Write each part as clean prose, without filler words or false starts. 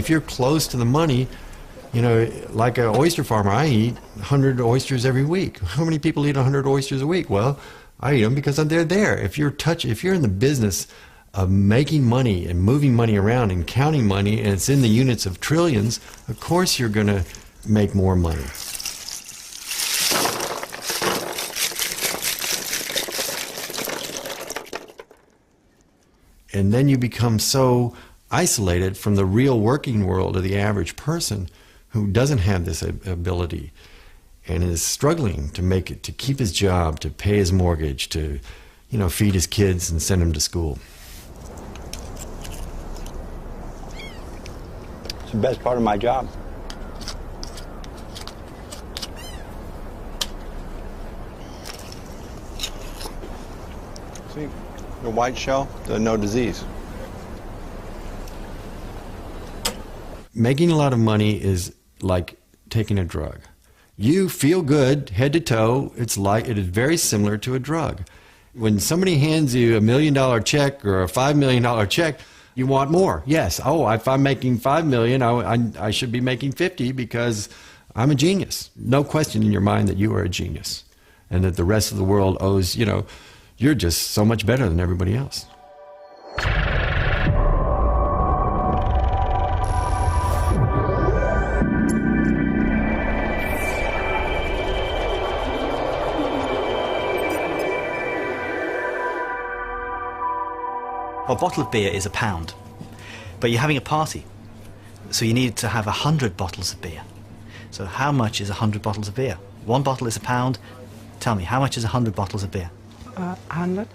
if you're close to the money, you know, like an oyster farmer, I eat 100 oysters every week. How many people eat 100 oysters a week? Well, I eat them because they're there. If you're in the business of making money and moving money around and counting money, and it's in the units of trillions, of course you're going to make more money. And then you become so isolated from the real working world of the average person who doesn't have this ability and is struggling to keep his job, to pay his mortgage, to, you know, feed his kids and send them to school. It's the best part of my job. See, the white shell, no disease. Making a lot of money is like taking a drug. You feel good head to toe. It is very similar to a drug. When somebody hands you $1 million check or a $5 million check, you want more. Yes. Oh, if I'm making $5 million, I should be making 50 because I'm a genius. No question in your mind that you are a genius, and that the rest of the world owes, you know, you're just so much better than everybody else. A bottle of beer is £1, but you're having a party, so you need to have 100 bottles of beer. So how much is 100 bottles of beer? One bottle is £1. Tell me, how much is 100 bottles of beer? 100.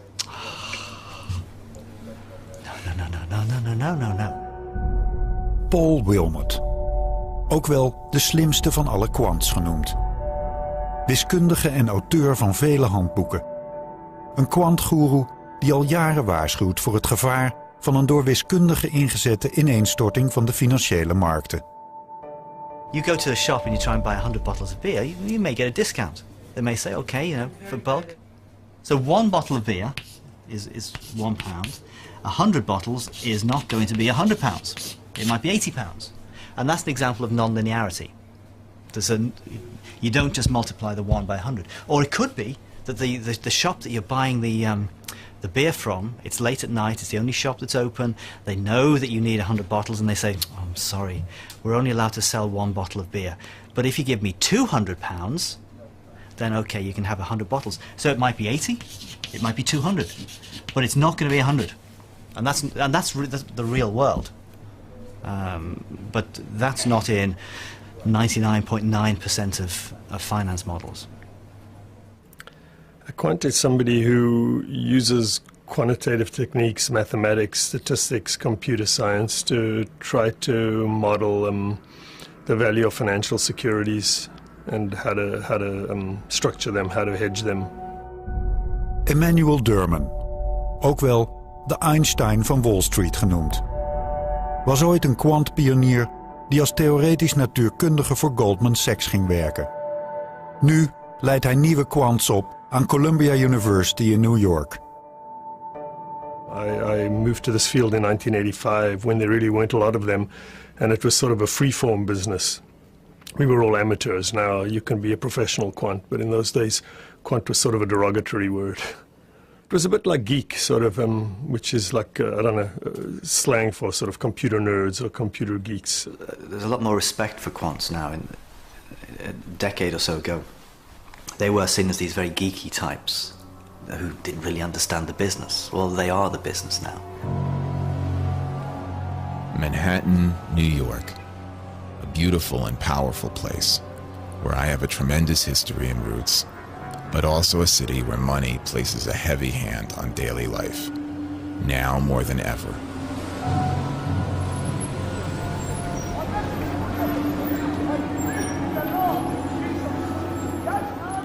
No. Paul Wilmot, ook wel de slimste van alle Quants genoemd. Wiskundige en auteur van vele handboeken. Een kwantgoeroe die al jaren waarschuwt voor het gevaar van een door wiskundigen ingezette ineenstorting van de financiële markten. You go to a shop and you try and buy 100 bottles of beer, you may get a discount. They may say, okay, you know, for bulk. So one bottle of beer is £1. 100 bottles is not going to be £100. It might be £80. And that's an example of non-linearity. You don't just multiply the 1 by 100. Or it could be that the shop that you're buying the beer from, it's late at night, it's the only shop that's open, they know that you need 100 bottles, and they say, oh, I'm sorry, we're only allowed to sell one bottle of beer. But if you give me £200, then okay, you can have 100 bottles. So it might be 80, it might be 200, but it's not going to be 100. And that's the real world. But that's not in 99.9% of finance models. A quant is somebody who uses quantitative techniques, mathematics, statistics, computer science to try to model the value of financial securities and how to structure them, how to hedge them. Emmanuel Derman, ook wel de Einstein van Wall Street genoemd, was ooit een kwantpionier die als theoretisch natuurkundige voor Goldman Sachs ging werken. Nu leidt hij nieuwe quants op aan Columbia University in New York. I moved to this field in 1985 when there really weren't a lot of them, and it was sort of a free-form business. We were all amateurs. Now you can be a professional quant, but in those days quant was sort of a derogatory word. It was a bit like geek, sort of, which is like, I don't know, slang for sort of computer nerds or computer geeks. There's a lot more respect for quants now. A decade or so ago, they were seen as these very geeky types who didn't really understand the business. Well, they are the business now. Manhattan, New York. A beautiful and powerful place where I have a tremendous history and roots, but also a city where money places a heavy hand on daily life, now more than ever.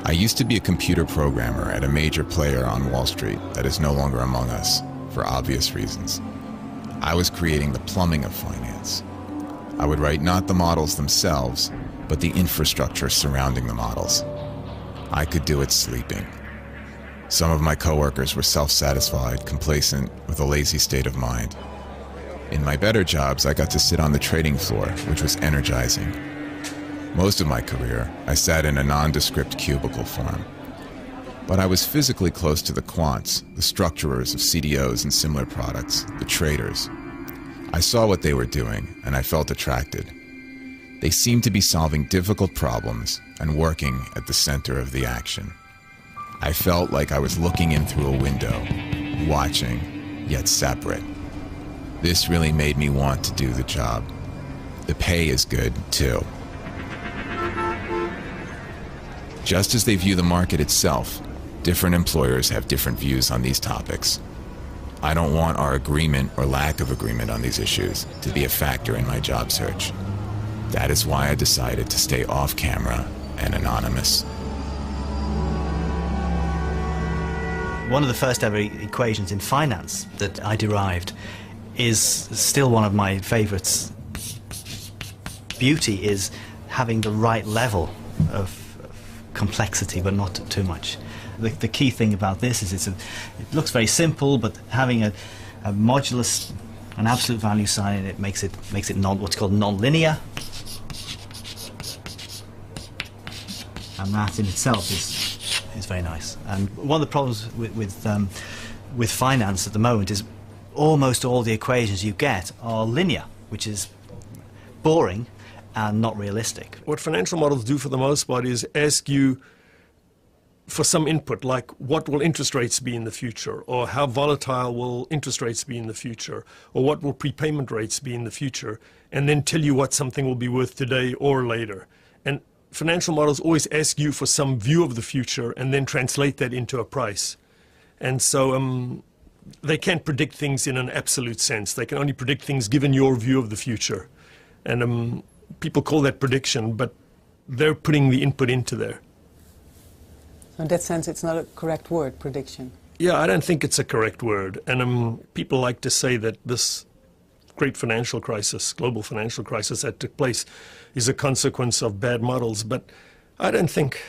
I used to be a computer programmer at a major player on Wall Street that is no longer among us, for obvious reasons. I was creating the plumbing of finance. I would write not the models themselves, but the infrastructure surrounding the models. I could do it sleeping. Some of my coworkers were self-satisfied, complacent, with a lazy state of mind. In my better jobs, I got to sit on the trading floor, which was energizing. Most of my career, I sat in a nondescript cubicle farm. But I was physically close to the quants, the structurers of CDOs and similar products, the traders. I saw what they were doing, and I felt attracted. They seemed to be solving difficult problems and working at the center of the action. I felt like I was looking in through a window, watching, yet separate. This really made me want to do the job. The pay is good, too. Just as they view the market itself, different employers have different views on these topics. I don't want our agreement or lack of agreement on these issues to be a factor in my job search. That is why I decided to stay off camera and anonymous. One of the first ever equations in finance that I derived is still one of my favorites. Beauty is having the right level of complexity, but not too much. The key thing about this is it looks very simple, but having a modulus, an absolute value sign in it makes it what's called non-linear, and that in itself is very nice. And one of the problems with finance at the moment is almost all the equations you get are linear, which is boring and not realistic. What financial models do for the most part is ask you for some input, like what will interest rates be in the future, or how volatile will interest rates be in the future, or what will prepayment rates be in the future, and then tell you what something will be worth today or later. And financial models always ask you for some view of the future and then translate that into a price. And so they can't predict things in an absolute sense. They can only predict things given your view of the future. And people call that prediction, but they're putting the input into there. So in that sense, it's not a correct word, prediction. Yeah, I don't think it's a correct word. And people like to say that this great financial crisis, global financial crisis that took place is a consequence of bad models. But I don't think,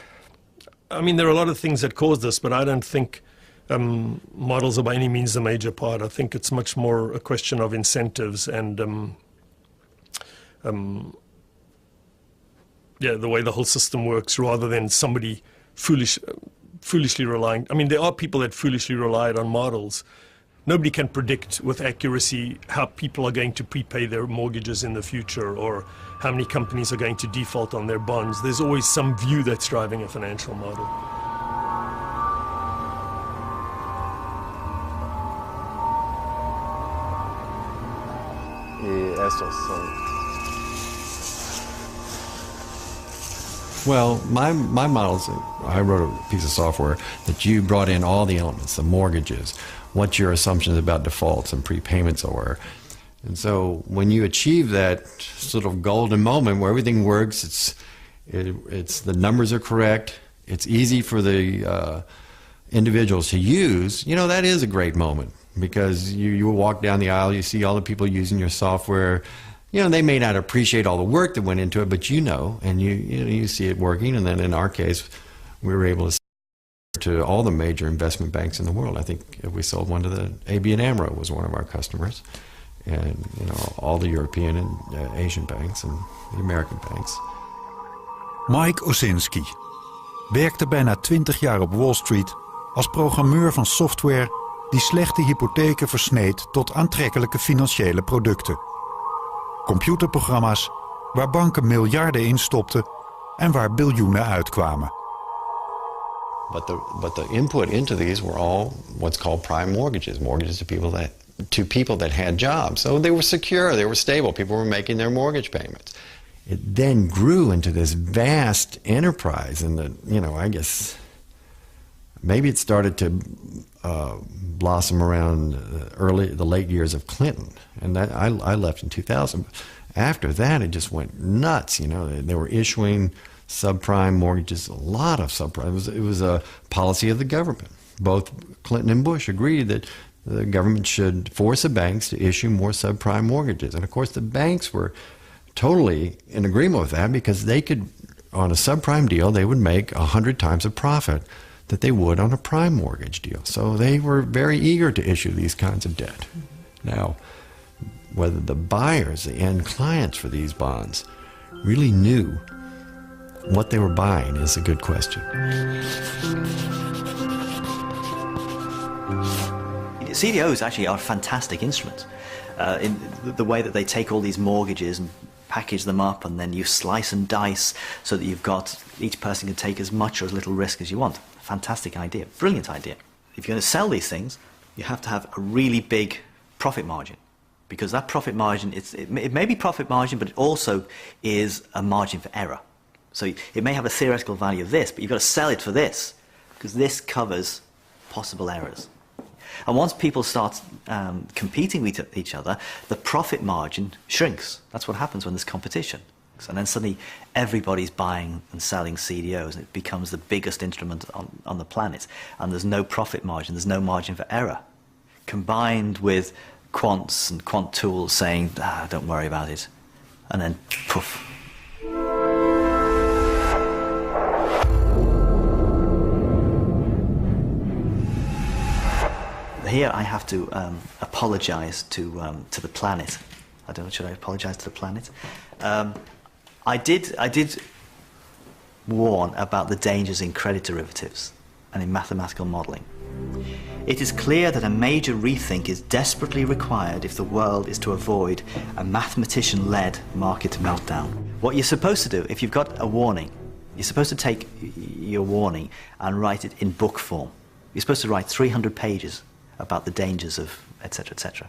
I mean, there are a lot of things that caused this, but I don't think models are by any means the major part. I think it's much more a question of incentives and the way the whole system works, rather than somebody foolishly relying. I mean, there are people that foolishly relied on models. Nobody can predict with accuracy how people are going to prepay their mortgages in the future, or how many companies are going to default on their bonds. There's always some view that's driving a financial model. Well, my models, I wrote a piece of software that you brought in all the elements, the mortgages, what your assumptions about defaults and prepayments are. And so when you achieve that sort of golden moment where everything works, it's the numbers are correct, it's easy for the individuals to use, that is a great moment, because you walk down the aisle, you see all the people using your software. They may not appreciate all the work that went into it, but and you see it working. And then in our case, we were able to sell to all the major investment banks in the world. I think we sold one to the ABN AMRO was one of our customers, and all the European and Asian banks and the American banks. Mike Osinski werkte bijna 20 jaar op Wall Street als programmeur van software die slechte hypotheken versneed tot aantrekkelijke financiële producten. Computerprogramma's waar banken miljarden in stopten en waar biljoenen uitkwamen. But the input into these were all what's called prime mortgages to people that had jobs. So they were secure, they were stable, people were making their mortgage payments. It then grew into this vast enterprise, and I guess maybe it started to blossom around the late years of Clinton, and that I left in 2000. After that, it just went nuts. They were issuing subprime mortgages, a lot of subprime. It was a policy of the government. Both Clinton and Bush agreed that the government should force the banks to issue more subprime mortgages, and of course the banks were totally in agreement with that, because they could, on a subprime deal, they would make 100 times the profit that they would on a prime mortgage deal. So they were very eager to issue these kinds of debt. Now, whether the buyers, the end clients for these bonds, really knew what they were buying is a good question. CDOs actually are a fantastic instrument in the way that they take all these mortgages and package them up, and then you slice and dice so that you've got, each person can take as much or as little risk as you want. Fantastic idea, brilliant idea. If you're going to sell these things, you have to have a really big profit margin, because that profit margin, it may be profit margin, but it also is a margin for error. So it may have a theoretical value of this, but you've got to sell it for this, because this covers possible errors. And once people start competing with each other, the profit margin shrinks. That's what happens when there's competition. And then suddenly everybody's buying and selling CDOs, and it becomes the biggest instrument on the planet. And there's no profit margin, there's no margin for error. Combined with quants and quant tools saying, don't worry about it. And then, poof. Here I have to apologise to the planet. I don't know, should I apologise to the planet? I did warn about the dangers in credit derivatives and in mathematical modelling. It is clear that a major rethink is desperately required if the world is to avoid a mathematician-led market meltdown. What you're supposed to do, if you've got a warning, you're supposed to take your warning and write it in book form. You're supposed to write 300 pages about the dangers of etc., etc.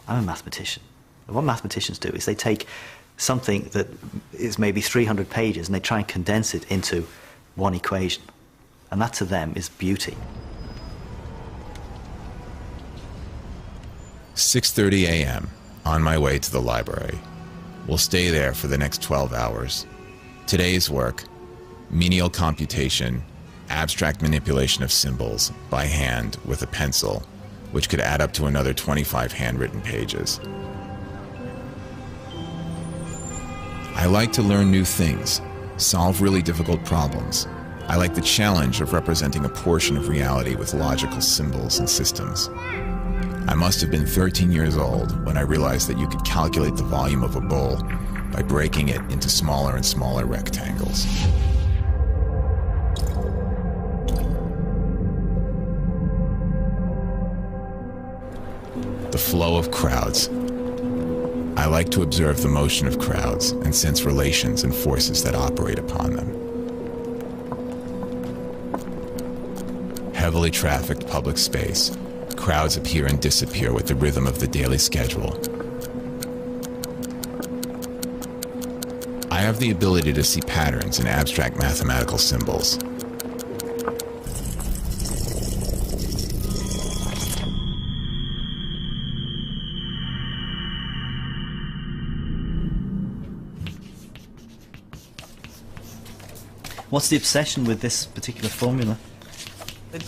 I'm a mathematician. And what mathematicians do is they take something that is maybe 300 pages and they try and condense it into one equation. And that to them is beauty. 6:30 a.m., on my way to the library. We'll stay there for the next 12 hours. Today's work: menial computation, abstract manipulation of symbols by hand with a pencil, which could add up to another 25 handwritten pages. I like to learn new things, solve really difficult problems. I like the challenge of representing a portion of reality with logical symbols and systems. I must have been 13 years old when I realized that you could calculate the volume of a bowl by breaking it into smaller and smaller rectangles. The flow of crowds. I like to observe the motion of crowds and sense relations and forces that operate upon them. Heavily trafficked public space. Crowds appear and disappear with the rhythm of the daily schedule. I have the ability to see patterns in abstract mathematical symbols. What's the obsession with this particular formula?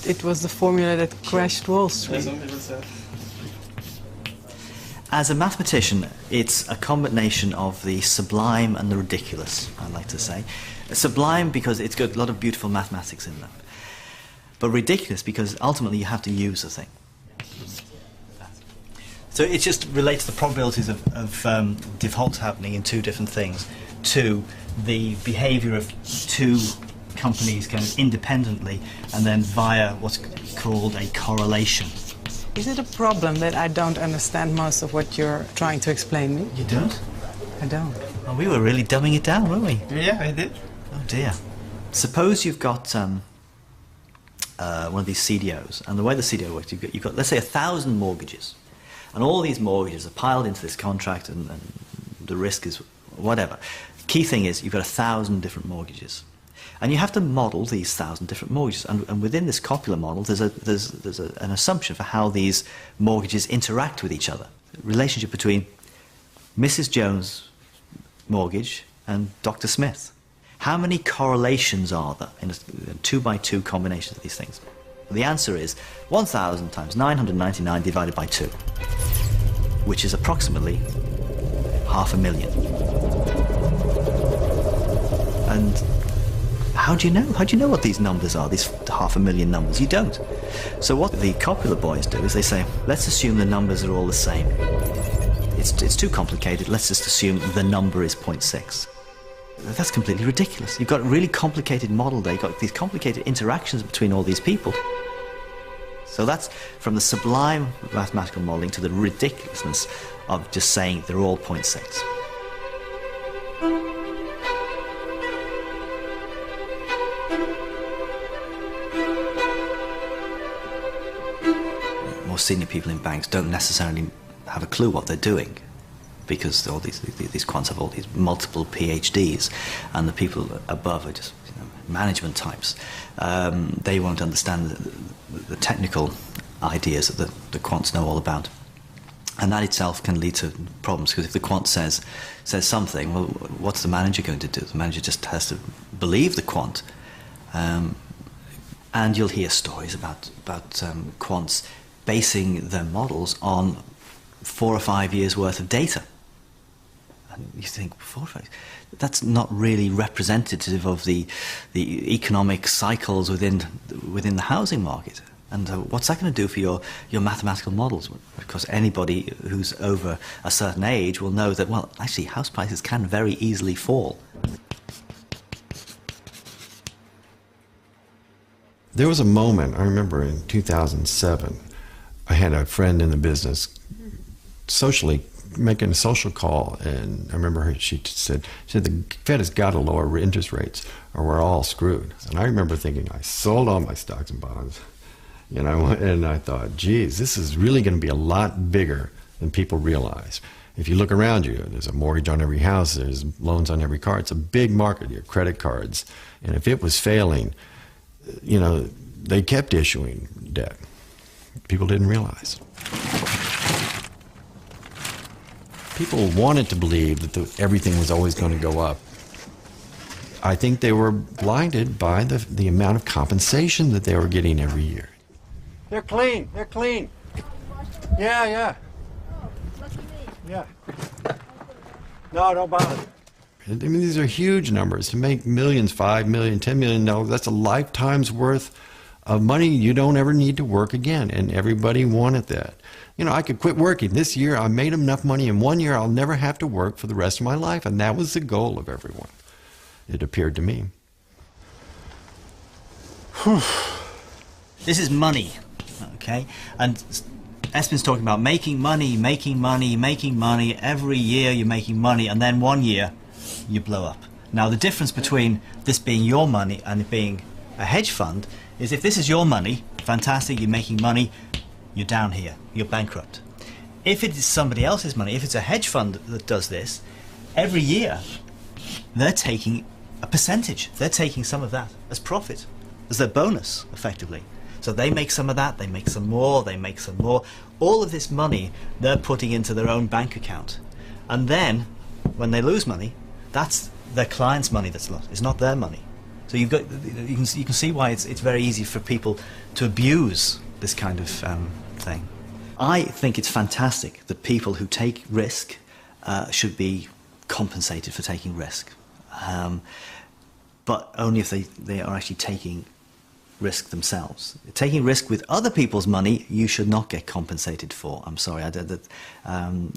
It was the formula that crashed Wall Street. As a mathematician, it's a combination of the sublime and the ridiculous, I like to say. Sublime because it's got a lot of beautiful mathematics in them. But ridiculous because ultimately you have to use the thing. So it just relates the probabilities of defaults happening in two different things to the behaviour of two companies kind of independently and then via what's called a correlation. Is it a problem that I don't understand most of what you're trying to explain me? You don't? I don't. Oh, we were really dumbing it down, weren't we? Yeah, I did. Oh dear. Suppose you've got one of these CDOs, and the way the CDO works, you've got let's say 1,000 mortgages, and all these mortgages are piled into this contract, and the risk is whatever. Key thing is you've got 1,000 different mortgages, and you have to model these 1,000 different mortgages. And within this copula model, there's an assumption for how these mortgages interact with each other. Relationship between Mrs. Jones' mortgage and Dr. Smith. How many correlations are there in a 2-by-2 combination of these things? Well, the answer is 1,000 times 999 divided by 2, which is approximately 500,000. And how do you know? How do you know what these numbers are, these 500,000 numbers? You don't. So what the copula boys do is they say, let's assume the numbers are all the same. it's too complicated, let's just assume the number is 0.6. That's completely ridiculous. You've got a really complicated model there. You've got these complicated interactions between all these people. So that's from the sublime mathematical modelling to the ridiculousness of just saying they're all 0.6. More senior people in banks don't necessarily have a clue what they're doing, because all these quants have all these multiple PhDs, and the people above are just management types. They won't understand the technical ideas that the quants know all about. And that itself can lead to problems, because if the quant says something, well, what's the manager going to do? The manager just has to believe the quant. And you'll hear stories about quants basing their models on 4 or 5 years worth of data. And you think, 4 or 5 years? That's not really representative of the economic cycles within the housing market. And what's that going to do for your mathematical models? Because anybody who's over a certain age will know that, well, actually, house prices can very easily fall. There was a moment, I remember in 2007, I had a friend in the business socially making a social call, and I remember she said the Fed has got to lower interest rates or we're all screwed. And I remember thinking, I sold all my stocks and bonds, and I thought, geez, this is really going to be a lot bigger than people realize. If you look around you, there's a mortgage on every house, there's loans on every car. It's a big market, your credit cards. And if it was failing, they kept issuing debt. People didn't realize. People wanted to believe that everything was always going to go up. I think they were blinded by the amount of compensation that they were getting every year. They're clean. They're clean. Yeah. Yeah. No, don't bother. I mean, these are huge numbers. To make millions, $5 million, $10 million, that's a lifetime's worth of money you don't ever need to work again, and everybody wanted that. I could quit working. This year I made enough money. In 1 year I'll never have to work for the rest of my life, and that was the goal of everyone, it appeared to me. This is money, okay? And Espen's talking about making money. Every year you're making money, and then 1 year you blow up. Now the difference between this being your money and it being a hedge fund is if this is your money, fantastic, you're making money, you're down here, you're bankrupt. If it is somebody else's money, if it's a hedge fund that does this, every year they're taking a percentage. They're taking some of that as profit, as their bonus, effectively. So they make some of that, they make some more, they make some more. All of this money they're putting into their own bank account. And then, when they lose money, that's their client's money that's lost. It's not their money. So you can see why it's very easy for people to abuse this kind of thing. I think it's fantastic that people who take risk should be compensated for taking risk, but only if they are actually taking risk themselves. Taking risk with other people's money, you should not get compensated for. I'm sorry, I don't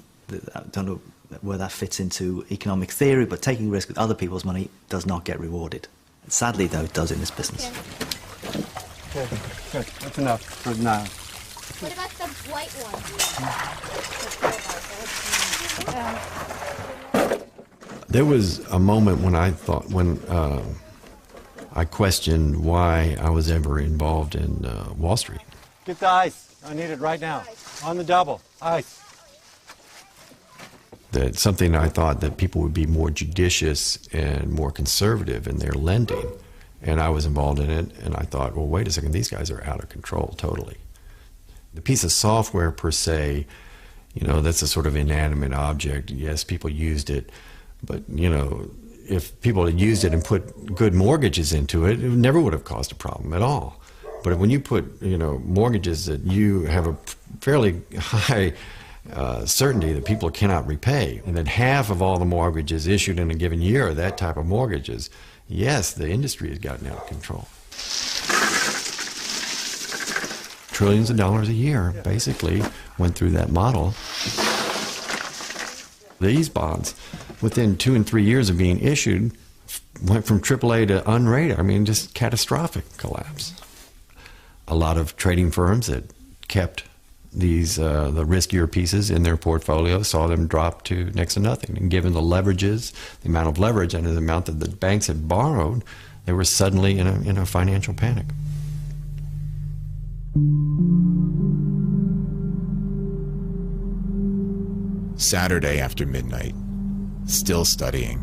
know where that fits into economic theory, but taking risk with other people's money does not get rewarded. Sadly, though, it does in this business. Okay, good. That's enough for now. What about the white one? There was a moment when I thought, I questioned why I was ever involved in Wall Street. Get the ice. I need it right now. On the double. Ice. That something I thought that people would be more judicious and more conservative in their lending. And I was involved in it, and I thought, well, wait a second, these guys are out of control totally. The piece of software per se, that's a sort of inanimate object. Yes, people used it, but, if people had used it and put good mortgages into it, it never would have caused a problem at all. But when you put, mortgages that you have a fairly high certainty that people cannot repay, and that half of all the mortgages issued in a given year are that type of mortgages, yes, the industry has gotten out of control. Trillions of dollars a year, basically, went through that model. These bonds, within 2 and 3 years of being issued, went from AAA to unrated. I mean, just catastrophic collapse. A lot of trading firms that kept these the riskier pieces in their portfolio saw them drop to next to nothing. And given the leverages, the amount of leverage and the amount that the banks had borrowed, they were suddenly in a financial panic. Saturday after midnight, still studying.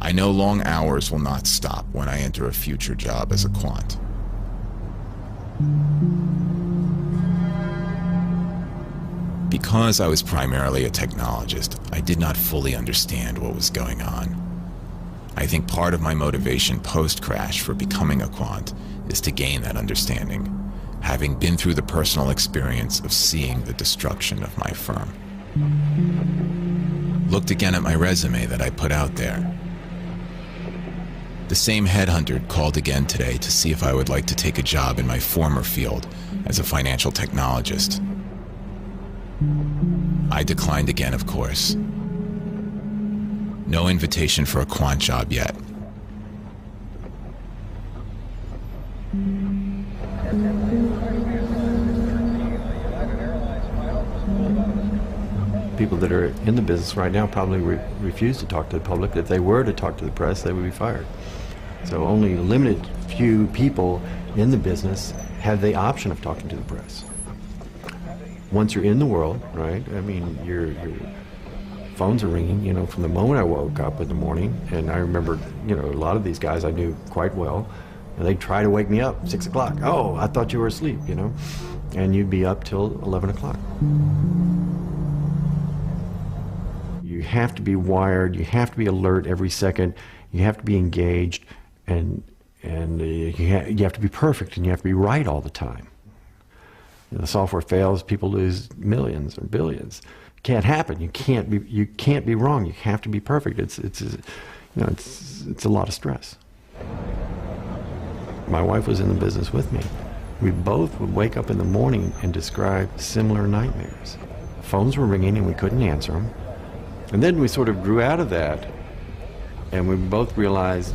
I know long hours will not stop when I enter a future job as a quant. Because I was primarily a technologist, I did not fully understand what was going on. I think part of my motivation post-crash for becoming a quant is to gain that understanding, having been through the personal experience of seeing the destruction of my firm. Looked again at my resume that I put out there. The same headhunter called again today to see if I would like to take a job in my former field as a financial technologist. I declined again, of course. No invitation for a quant job yet. People that are in the business right now probably refuse to talk to the public. If they were to talk to the press, they would be fired. So only a limited few people in the business have the option of talking to the press. Once you're in the world, right, I mean, your phones are ringing, you know, from the moment I woke up in the morning. And I remember, you know, a lot of these guys I knew quite well, and they'd try to wake me up, 6 o'clock. Oh, I thought you were asleep, you know, and you'd be up till 11 o'clock. You have to be wired, you have to be alert every second, you have to be engaged, and you have to be perfect, and you have to be right all the time. You know, the software fails, people lose millions or billions. It can't happen. You can't be wrong. You have to be perfect. It's a lot of stress. My wife was in the business with me. We both would wake up in the morning and describe similar nightmares. Phones were ringing and we couldn't answer them. And then we sort of grew out of that, and we both realized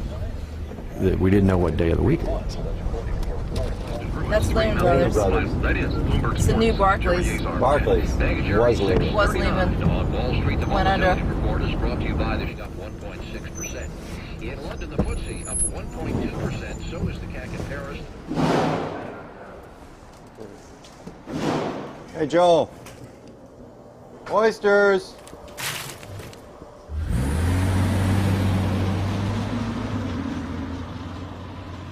that we didn't know what day of the week it was. That's Lehman Brothers. It's the new Barclays. Barclays. Was Lehman. Was Lehman. Went under. In London, the FTSE up 1.2%. So is the CAC in Paris. Hey, Joel. Oysters.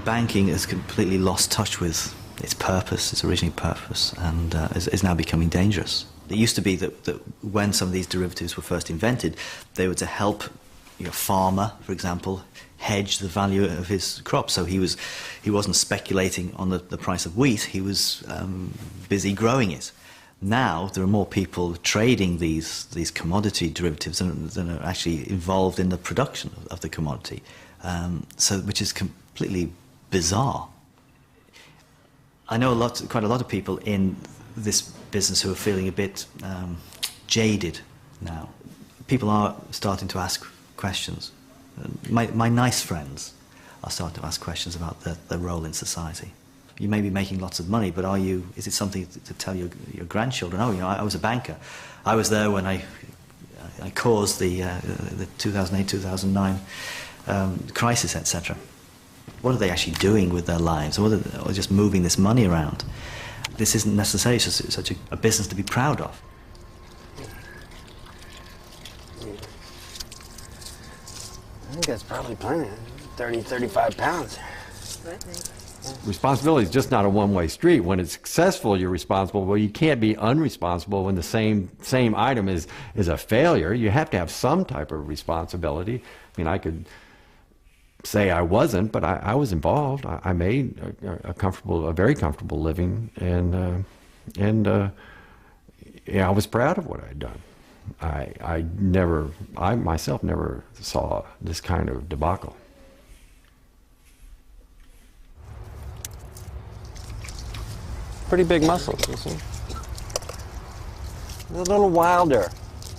Banking has completely lost touch with its purpose, its original purpose, and is now becoming dangerous. It used to be that when some of these derivatives were first invented, they were to help a farmer, for example, hedge the value of his crop. So he wasn't speculating on the price of wheat, he was busy growing it. Now there are more people trading these commodity derivatives than are actually involved in the production of the commodity, which is completely bizarre. I know quite a lot of people in this business who are feeling a bit jaded now. People are starting to ask questions. My nice friends are starting to ask questions about their role in society. You may be making lots of money, but is it something to tell your grandchildren? Oh, I was a banker. I was there when I caused the 2008-2009 crisis, etc. What are they actually doing with their lives? Or just moving this money around? This isn't necessarily such a business to be proud of. I think that's probably plenty. 30, 35 pounds. Responsibility is just not a one-way street. When it's successful, you're responsible. Well, you can't be unresponsible when the same item is a failure. You have to have some type of responsibility. I mean, I could say I wasn't, but I was involved. I made a very comfortable living, and I was proud of what I'd done. I myself never saw this kind of debacle. Pretty big muscles, you see. A little wilder.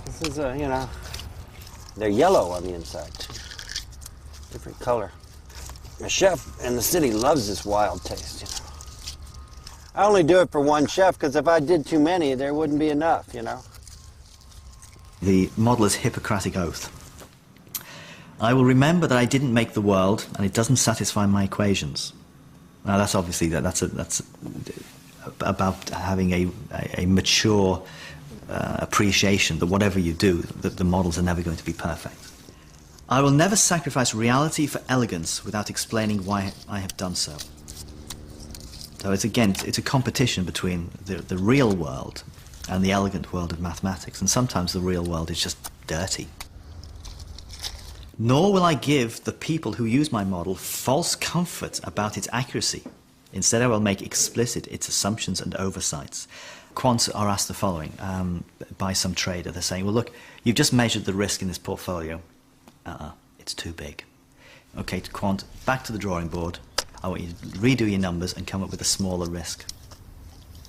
This is They're yellow on the inside, too. Different color. A chef in the city loves this wild taste, you know. I only do it for one chef because if I did too many, there wouldn't be enough, you know. The model is Hippocratic Oath. I will remember that I didn't make the world, and it doesn't satisfy my equations. Now, that's obviously that's about having a mature appreciation that whatever you do, that the models are never going to be perfect. I will never sacrifice reality for elegance without explaining why I have done so. So it's a competition between the real world and the elegant world of mathematics, and sometimes the real world is just dirty. Nor will I give the people who use my model false comfort about its accuracy. Instead, I will make explicit its assumptions and oversights. Quants are asked the following by some trader. They're saying, well, look, you've just measured the risk in this portfolio. It's too big. Okay, Quant, back to the drawing board. I want you to redo your numbers and come up with a smaller risk.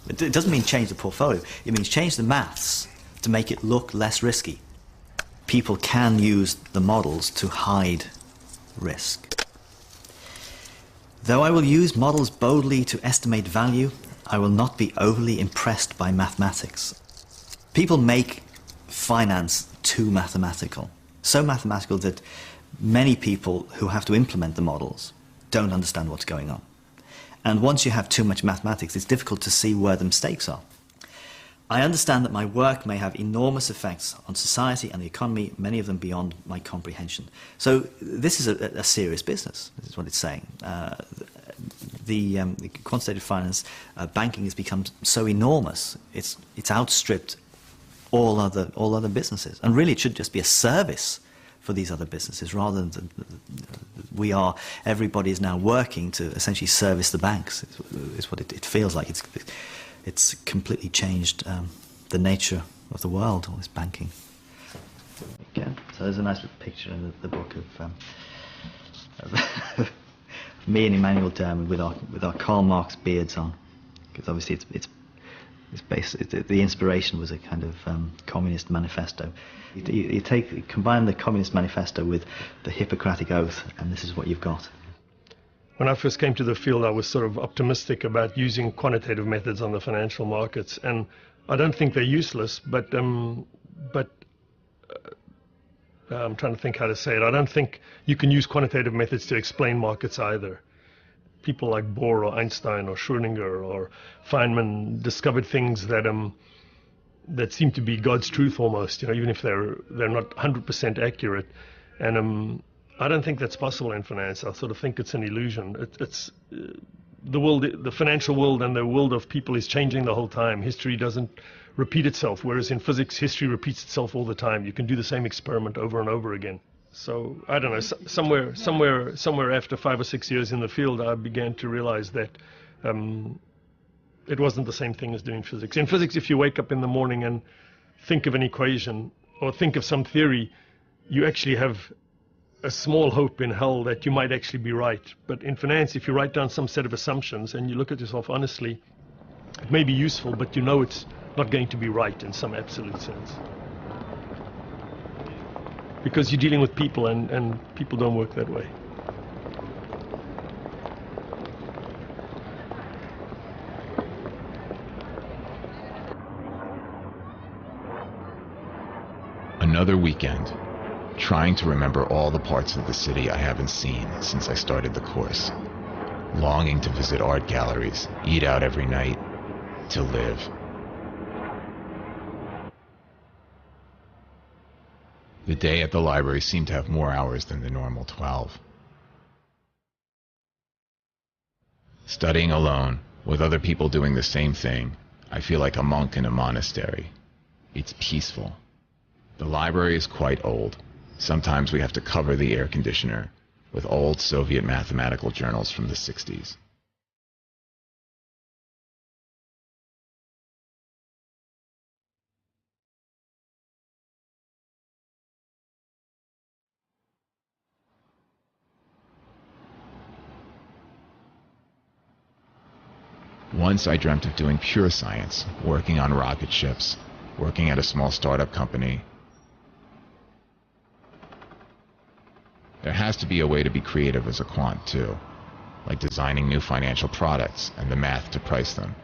It doesn't mean change the portfolio. It means change the maths to make it look less risky. People can use the models to hide risk. Though I will use models boldly to estimate value, I will not be overly impressed by mathematics. People make finance too mathematical. So mathematical that many people who have to implement the models don't understand what's going on. And once you have too much mathematics, it's difficult to see where the mistakes are. I understand that my work may have enormous effects on society and the economy, many of them beyond my comprehension. So this is a serious business, this is what it's saying. The quantitative finance, banking has become so enormous, it's outstripped all other businesses. And really it should just be a service for these other businesses rather than everybody is now working to essentially service the banks, is what it feels like. It's completely changed the nature of the world, all this banking. Again, so there's a nice little picture in the book of me and Emmanuel Dermond with our Karl Marx beards on, because obviously the inspiration was a kind of communist manifesto. You combine the Communist Manifesto with the Hippocratic Oath, and this is what you've got. When I first came to the field, I was sort of optimistic about using quantitative methods on the financial markets, and I don't think they're useless, but I'm trying to think how to say it. I don't think you can use quantitative methods to explain markets either. People like Bohr or Einstein or Schrödinger or Feynman discovered things that seem to be God's truth almost, even if they're not 100% accurate. And I don't think that's possible in finance. I sort of think it's an illusion. It's the world, the financial world and the world of people is changing the whole time. History doesn't repeat itself, whereas in physics, history repeats itself all the time. You can do the same experiment over and over again. So, I don't know, somewhere after 5 or 6 years in the field, I began to realize that it wasn't the same thing as doing physics. In physics, if you wake up in the morning and think of an equation or think of some theory, you actually have a small hope in hell that you might actually be right. But in finance, if you write down some set of assumptions and you look at yourself honestly, it may be useful, but you know it's not going to be right in some absolute sense. Because you're dealing with people, and people don't work that way. Another weekend, trying to remember all the parts of the city I haven't seen since I started the course. Longing to visit art galleries, eat out every night, to live. The day at the library seemed to have more hours than the normal 12. Studying alone, with other people doing the same thing, I feel like a monk in a monastery. It's peaceful. The library is quite old. Sometimes we have to cover the air conditioner with old Soviet mathematical journals from the 60s. Once I dreamt of doing pure science, working on rocket ships, working at a small startup company. There has to be a way to be creative as a quant, too, like designing new financial products and the math to price them.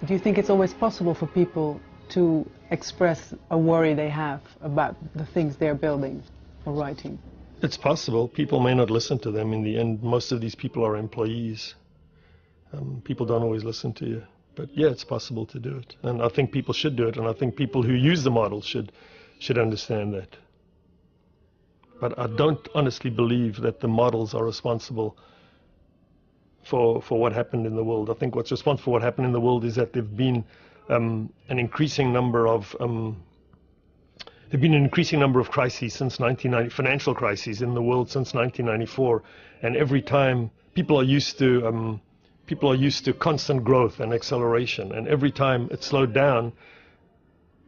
Do you think it's always possible for people to express a worry they have about the things they're building or writing? It's possible. People may not listen to them in the end. Most of these people are employees. People don't always listen to you. But yeah, it's possible to do it. And I think people should do it. And I think people who use the model should understand that. But I don't honestly believe that the models are responsible for what happened in the world. I think what's responsible for what happened in the world is that there've been an increasing number of crises since 1990, financial crises in the world since 1994, and every time people are used to constant growth and acceleration, and every time it slowed down,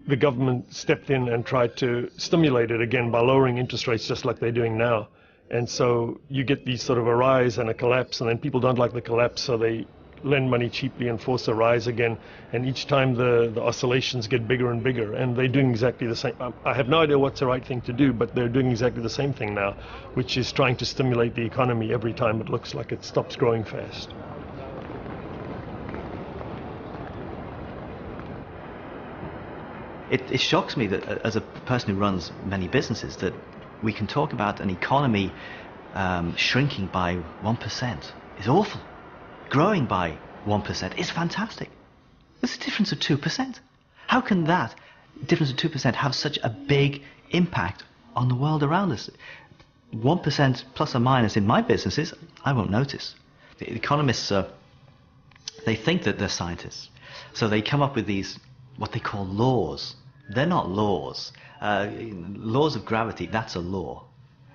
the government stepped in and tried to stimulate it again by lowering interest rates, just like they're doing now. And so you get these sort of a rise and a collapse, and then people don't like the collapse, so they lend money cheaply and force a rise again. And each time the oscillations get bigger and bigger, and they're doing exactly the same. I have no idea what's the right thing to do, but they're doing exactly the same thing now, which is trying to stimulate the economy every time it looks like it stops growing fast. It shocks me that, as a person who runs many businesses, that we can talk about an economy shrinking by 1% is awful. Growing by 1% is fantastic. There's a difference of 2%. How can that difference of 2% have such a big impact on the world around us? 1% plus or minus in my businesses, I won't notice. The economists, they think that they're scientists. So they come up with these, what they call laws. They're not laws. Laws of gravity, that's a law.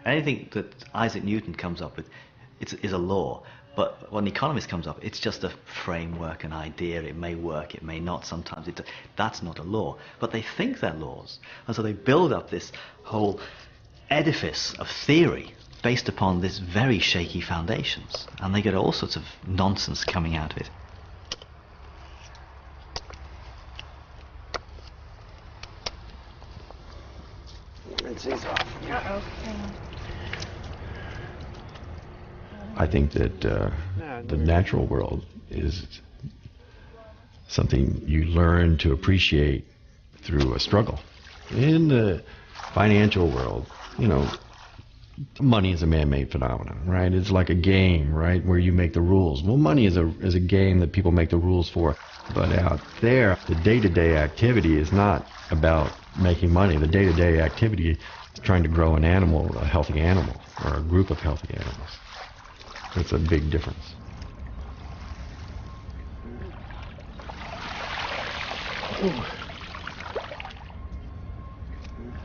Anything that Isaac Newton comes up with is a law. But when an economist comes up, it's just a framework, an idea. It may work, it may not. Sometimes that's not a law. But they think they're laws. And so they build up this whole edifice of theory based upon this very shaky foundations. And they get all sorts of nonsense coming out of it. I think that the natural world is something you learn to appreciate through a struggle. In the financial world, money is a man-made phenomenon, right? It's like a game, right, where you make the rules. Well, money is a game that people make the rules for. But out there, the day-to-day activity is not about making money. The day-to-day activity is trying to grow an animal, a healthy animal, or a group of healthy animals. It's a big difference.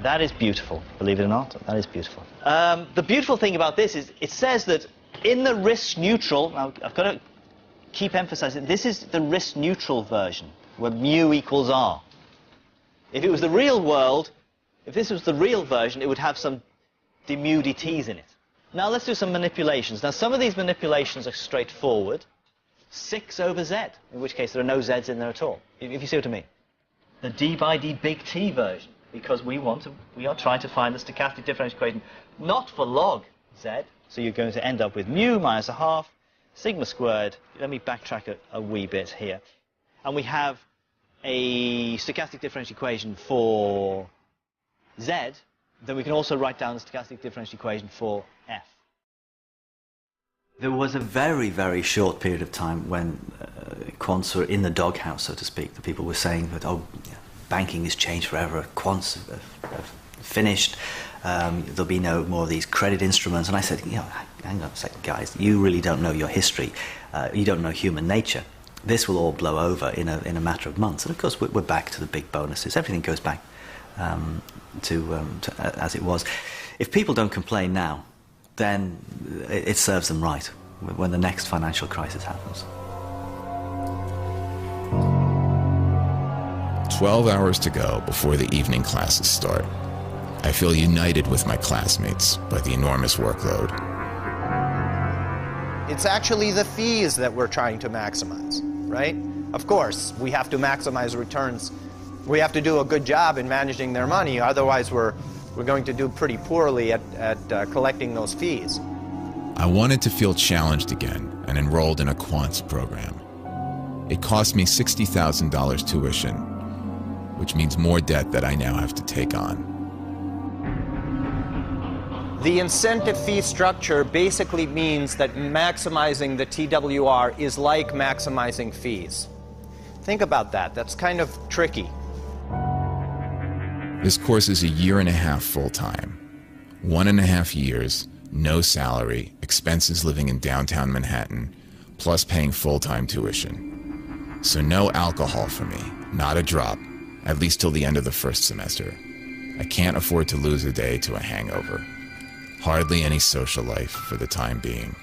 That is beautiful, believe it or not. That is beautiful. The beautiful thing about this is it says that in the risk neutral, now I've got to keep emphasizing, this is the risk neutral version, where mu equals r. If it was the real world, if this was the real version, it would have some d mu dt's in it. Now let's do some manipulations. Now some of these manipulations are straightforward. 6 over z, in which case there are no z's in there at all, if you see what I mean. The d by d big T version, because we are trying to find the stochastic differential equation, not for log z. So you're going to end up with mu minus a half, sigma squared. Let me backtrack a wee bit here. And we have a stochastic differential equation for z. Then we can also write down the stochastic differential equation for f. There was a very, very short period of time when quants were in the doghouse, so to speak. The people were saying that, banking has changed forever, quants have finished, there'll be no more of these credit instruments. And I said, hang on a second, guys, you really don't know your history, you don't know human nature. This will all blow over in a matter of months. And of course, we're back to the big bonuses. Everything goes back to as it was. If people don't complain now, then it serves them right when the next financial crisis happens. 12 hours to go before the evening classes start. I feel united with my classmates by the enormous workload. It's actually the fees that we're trying to maximize, right? Of course, we have to maximize returns We have to do a good job in managing their money, otherwise we're going to do pretty poorly at collecting those fees. I wanted to feel challenged again and enrolled in a Quants program. It cost me $60,000 tuition, which means more debt that I now have to take on. The incentive fee structure basically means that maximizing the TWR is like maximizing fees. Think about that. That's kind of tricky. This course is a year and a half full-time. 1.5 years, no salary, expenses living in downtown Manhattan, plus paying full-time tuition. So no alcohol for me, not a drop, at least till the end of the first semester. I can't afford to lose a day to a hangover. Hardly any social life for the time being.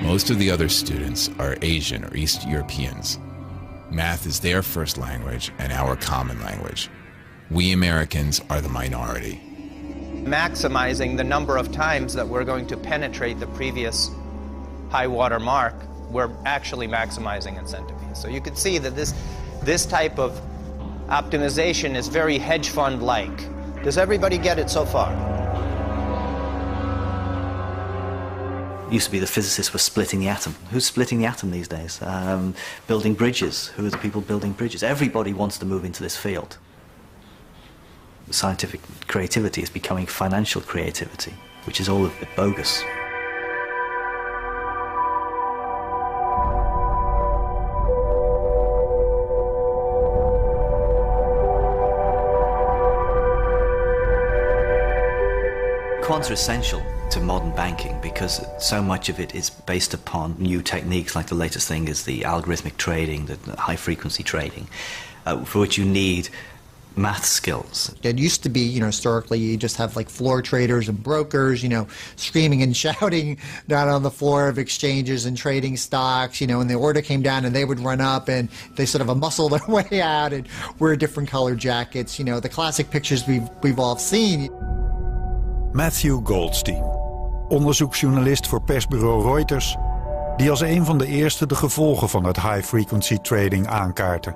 Most of the other students are Asian or East Europeans. Math is their first language and our common language. We Americans are the minority. Maximizing the number of times that we're going to penetrate the previous high water mark, we're actually maximizing incentive fees. So you can see that this type of optimization is very hedge fund-like. Does everybody get it so far? It used to be the physicists were splitting the atom. Who's splitting the atom these days? Building bridges. Who are the people building bridges? Everybody wants to move into this field. Scientific creativity is becoming financial creativity, which is all a bit bogus. Quants are essential to modern banking because so much of it is based upon new techniques, like the latest thing is the algorithmic trading, the high-frequency trading, for which you need math skills. It used to be, historically, you just have like floor traders and brokers, screaming and shouting down on the floor of exchanges and trading stocks, and the order came down and they would run up and they sort of muscle their way out and wear different colored jackets, the classic pictures we've all seen. Matthew Goldstein, onderzoeksjournalist voor persbureau Reuters, die als een van de eerste de gevolgen van het high-frequency trading aankaartte.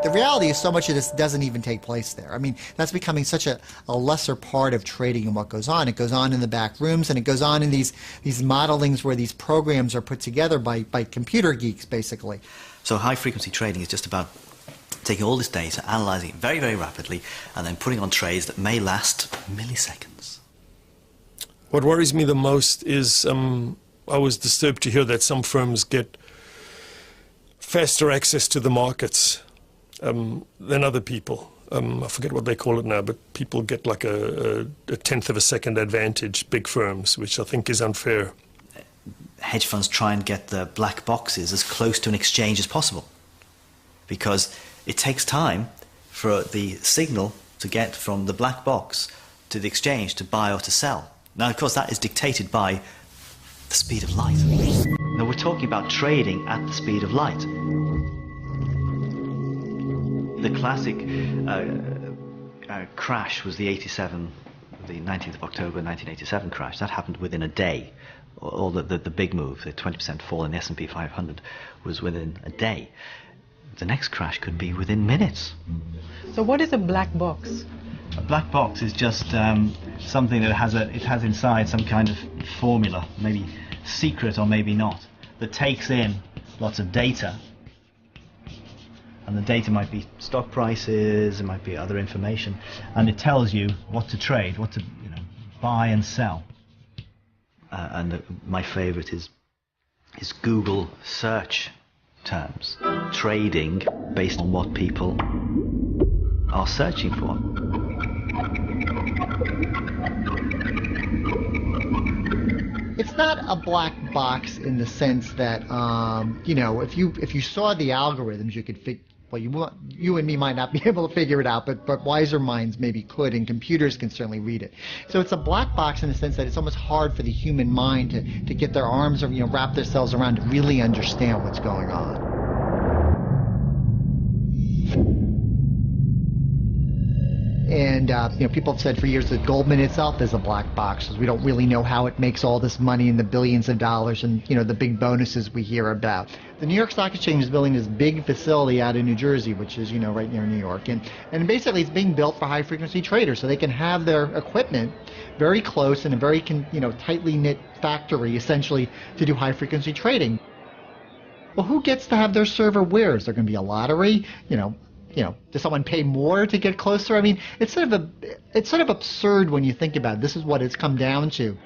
The reality is so much of this doesn't even take place there. I mean, that's becoming such a lesser part of trading and what goes on. It goes on in the back rooms and it goes on in these modelings where these programs are put together by computer geeks, basically. So high-frequency trading is just about taking all this data, analyzing it very, very rapidly, and then putting on trades that may last milliseconds. What worries me the most is I was disturbed to hear that some firms get faster access to the markets than other people. I forget what they call it now, but people get like a tenth of a second advantage, big firms, which I think is unfair. Hedge funds try and get the black boxes as close to an exchange as possible, because it takes time for the signal to get from the black box to the exchange to buy or to sell. Now, of course, that is dictated by the speed of light. Now, we're talking about trading at the speed of light. The classic crash was the 19th of October 1987 crash. That happened within a day. Or the big move, the 20% fall in the S&P 500 was within a day. The next crash could be within minutes. So what is a black box? A black box is just something that has inside some kind of formula, maybe secret or maybe not, that takes in lots of data. And the data might be stock prices, it might be other information, and it tells you what to trade, what to buy and sell. My favorite is Google search terms. Trading based on what people are searching for. It's not a black box in the sense that, if you saw the algorithms, you could you and me might not be able to figure it out, but wiser minds maybe could, and computers can certainly read it. So it's a black box in the sense that it's almost hard for the human mind to get their arms or wrap themselves around to really understand what's going on. And people have said for years that Goldman itself is a black box, because we don't really know how it makes all this money in the billions of dollars and the big bonuses we hear about. The New York Stock Exchange is building this big facility out in New Jersey, which is right near New York, and basically it's being built for high frequency traders, so they can have their equipment very close in a very tightly knit factory, essentially, to do high frequency trading. Well, who gets to have their server where? Is there going to be a lottery? Does someone pay more to get closer? I mean, it's sort of absurd when you think about it. This is what it's come down to.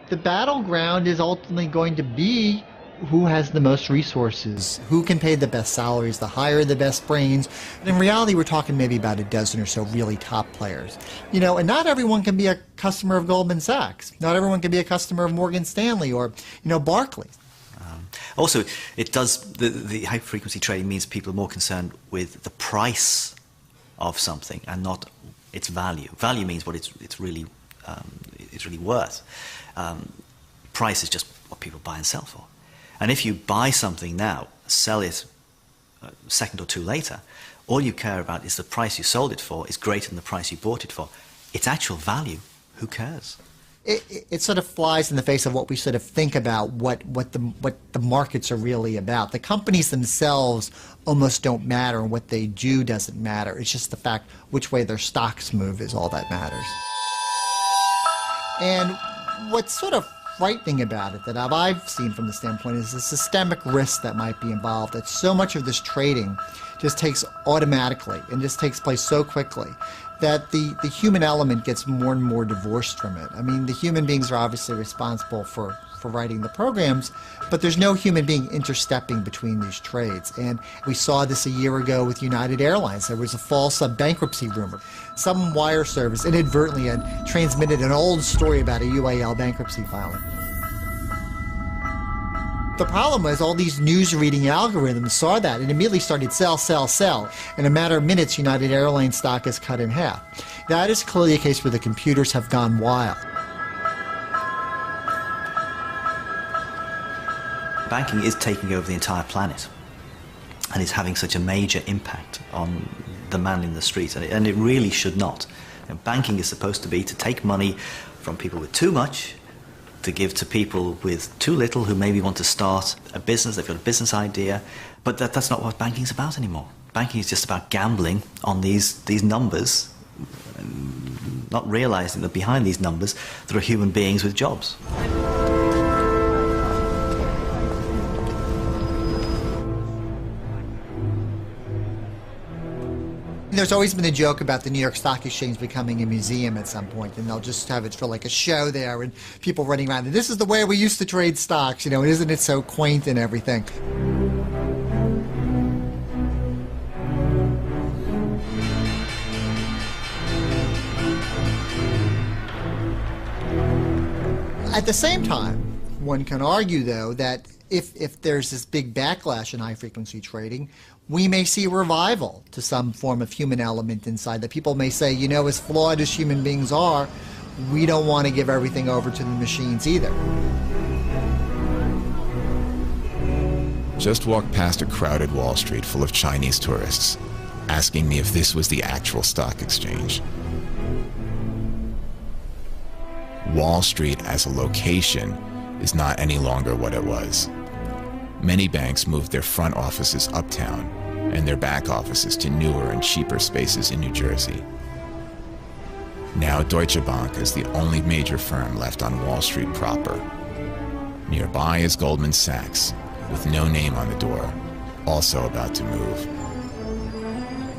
The battleground is ultimately going to be who has the most resources, who can pay the best salaries, the hire the best brains. And in reality, we're talking maybe about a dozen or so really top players. And not everyone can be a customer of Goldman Sachs. Not everyone can be a customer of Morgan Stanley or, Barclays. Also, it does, the high-frequency trading means people are more concerned with the price of something and not its value. Value means what it's really worth. Price is just what people buy and sell for. And if you buy something now, sell it a second or two later, all you care about is the price you sold it for is greater than the price you bought it for. Its actual value, who cares? It sort of flies in the face of what we sort of think about what the markets are really about. The companies themselves almost don't matter, and what they do doesn't matter. It's just the fact which way their stocks move is all that matters. And what's sort of frightening about it that I've seen from the standpoint is the systemic risk that might be involved, that so much of this trading just takes automatically and just takes place so quickly that the human element gets more and more divorced from it. I mean, the human beings are obviously responsible for writing the programs, but there's no human being interstepping between these trades. And we saw this a year ago with United Airlines. There was a false bankruptcy rumor. Some wire service inadvertently had transmitted an old story about a UAL bankruptcy filing. The problem was all these news-reading algorithms saw that and immediately started sell, sell, sell. In a matter of minutes, United Airlines stock is cut in half. That is clearly a case where the computers have gone wild. Banking is taking over the entire planet and is having such a major impact on the man in the street, and it really should not. Banking is supposed to be to take money from people with too much to give to people with too little who maybe want to start a business, they've got a business idea, but that's not what banking's about anymore. Banking is just about gambling on these numbers, not realizing that behind these numbers there are human beings with jobs. There's always been a joke about the New York Stock Exchange becoming a museum at some point, and they'll just have it for like a show there and people running around. And this is the way we used to trade stocks, and isn't it so quaint and everything? At the same time, one can argue, though, that if there's this big backlash in high-frequency trading, we may see a revival to some form of human element inside, that people may say, as flawed as human beings are, we don't want to give everything over to the machines either. Just walked past a crowded Wall Street full of Chinese tourists, asking me if this was the actual stock exchange. Wall Street as a location is not any longer what it was. Many banks moved their front offices uptown and their back offices to newer and cheaper spaces in New Jersey. Now Deutsche Bank is the only major firm left on Wall Street proper. Nearby is Goldman Sachs, with no name on the door, also about to move.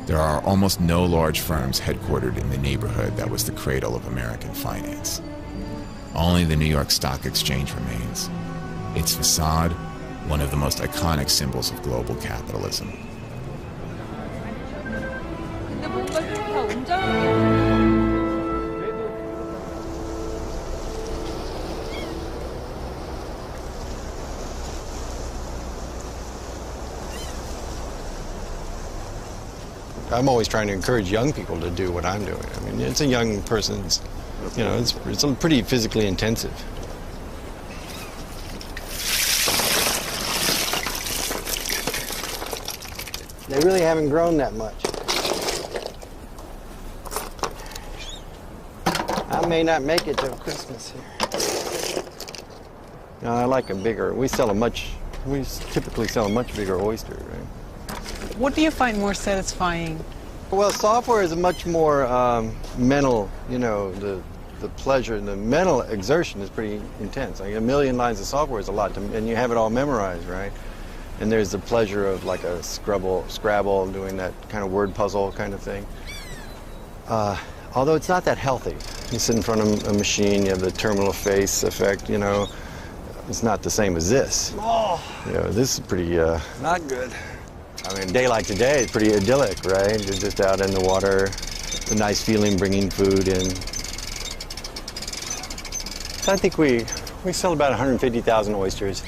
There are almost no large firms headquartered in the neighborhood that was the cradle of American finance. Only the New York Stock Exchange remains. Its facade, one of the most iconic symbols of global capitalism. I'm always trying to encourage young people to do what I'm doing. I mean, it's a young person's, it's pretty physically intensive. They really haven't grown that much. I may not make it till Christmas here. No, I like a bigger. We typically sell a much bigger oyster, right? What do you find more satisfying? Well, software is a much more mental, you know, the pleasure and the mental exertion is pretty intense. Like 1 million lines of software is a lot, and you have it all memorized, right? And there's the pleasure of like a Scrabble, doing that kind of word puzzle kind of thing. Although it's not that healthy. You sit in front of a machine, you have the terminal face effect, you know. It's not the same as this. Oh. You know, this is pretty... Not good. I mean, a day like today is pretty idyllic, right? You're just out in the water, the nice feeling bringing food in. So I think we sell about 150,000 oysters,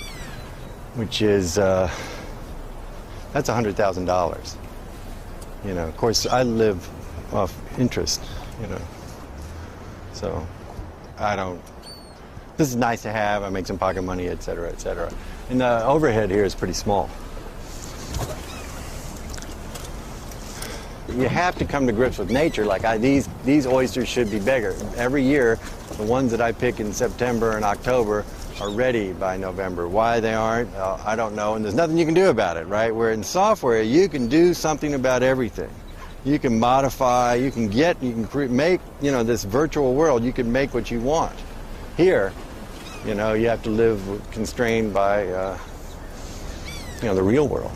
which is, that's $100,000. You know, of course, I live off interest, you know. So this is nice to have. I make some pocket money, et cetera, et cetera. And the overhead here is pretty small. You have to come to grips with nature. Like these oysters should be bigger. Every year, the ones that I pick in September and October are ready by November. Why they aren't, I don't know, and there's nothing you can do about it, right? Where in software, you can do something about everything. You can modify, you can make, you know, this virtual world, you can make what you want. Here, you know, you have to live constrained by, you know, the real world.